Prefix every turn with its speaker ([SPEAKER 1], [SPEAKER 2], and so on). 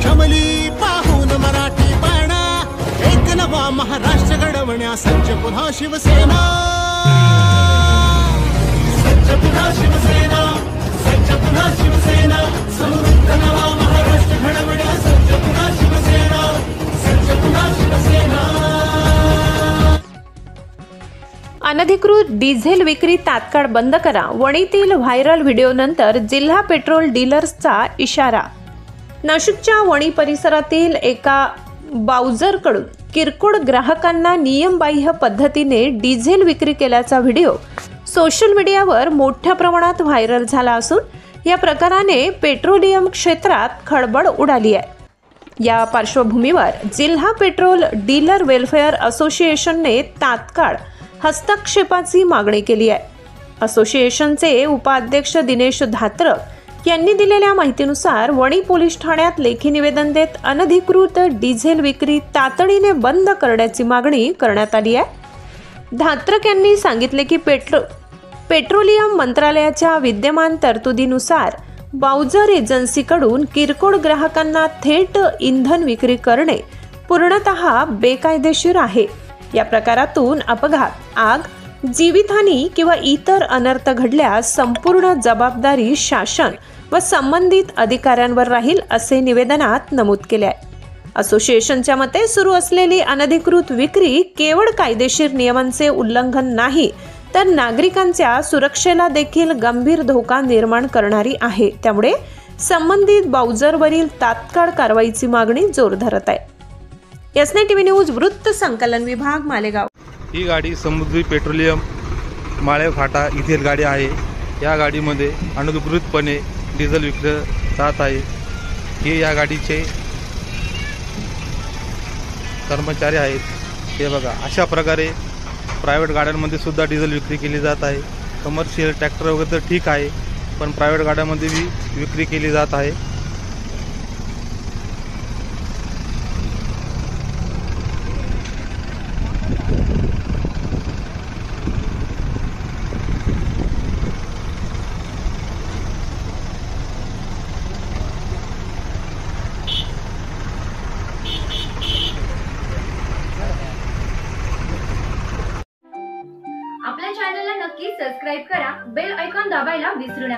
[SPEAKER 1] शमली पाहून मराठी बाणा, एक नवा महाराष्ट्र घडवण्या सज्ज पुन्हा शिवसेना, सज्ज पुन्हा शिवसेना, सज्ज पुन्हा शिवसेना, समृद्ध नवा महाराष्ट्र घडवण्या सज्ज पुन्हा शिवसेना, सज्ज पुन्हा शिवसेना।
[SPEAKER 2] अनधिकृत डिझेल विक्री तात्काळ बंद करा, वणीतील व्हायरल व्हिडिओनंतर जिल्हा पेट्रोल डीलर्सचा इशारा। नाशिकच्या वणी परिसरातील एका बाउजरकडून किरकोळ ग्राहकांना नियमबाह्य पद्धतीने डिझेल विक्री केल्याचा व्हिडिओ सोशल मीडियावर मोठ्या प्रमाणात व्हायरल झाला असून या प्रकाराने पेट्रोलियम क्षेत्रात खळबळ उडाली आहे। या पार्श्वभूमीवर जिल्हा पेट्रोल डीलर वेलफेअर असोसिएशनने तात्काळ हस्तक्षेपाची मागणी केली आहे। असोसिएशनचे उपाध्यक्ष दिनेश धात्रक यांनी दिलेल्या माहितीनुसार वणी पोलीस ठाण्यात लेखी निवेदन देत अनधिकृत डिझेल विक्री तातडीने बंद करण्याची मागणी करण्यात आली आहे। धात्रक यांनी सांगितले की पेट्रोलियम मंत्रालयाच्या विद्यमान तरतुदीनुसार बाउजर एजन्सीकडून किरकोळ ग्राहकांना थेट इंधन विक्री करणे पूर्णतः बेकायदेशीर आहे। या प्रकारातून अपघात, आग, जीवितहानी किंवा इतर अनर्थ घडल्यास संपूर्ण जबाबदारी शासन व संबंधित अधिकाऱ्यांवर राहील असे निवेदनात नमूद केले आहे। असोसिएशनच्या मते सुरू असलेली अनधिकृत विक्री केवळ कायदेशीर नियमांचे उल्लंघन नाही तर नागरिकांच्या सुरक्षेला देखील गंभीर धोका निर्माण करणारी आहे। त्यामुळे संबंधित बाउजरवरील तात्काळ कारवाईची मागणी जोर धरत आहे। एसने टीव्ही न्यूज वृत्त संकलन विभाग मालेगाव।
[SPEAKER 3] ही गाडी समुद्री पेट्रोलियम माळे फाटा येथील गाडी आहे। या गाडीमध्ये अनधिकृतपणे डिझेल विकले जात आहे। हे या गाडीचे कर्मचारी आहेत। हे बघा, अशा प्रकारे प्रायव्हेट गाड्यांमध्ये सुद्धा डिझेल विक्री केली जात आहे। कमर्शियल ट्रॅक्टर वगैरे तर ठीक आहे, पण प्रायव्हेट गाड्यांमध्ये भी विक्री केली जात आहे।
[SPEAKER 4] आपल्या चॅनलला नक्की सबस्क्राइब करा, बेल आयकॉन दाबायला विसरू नका।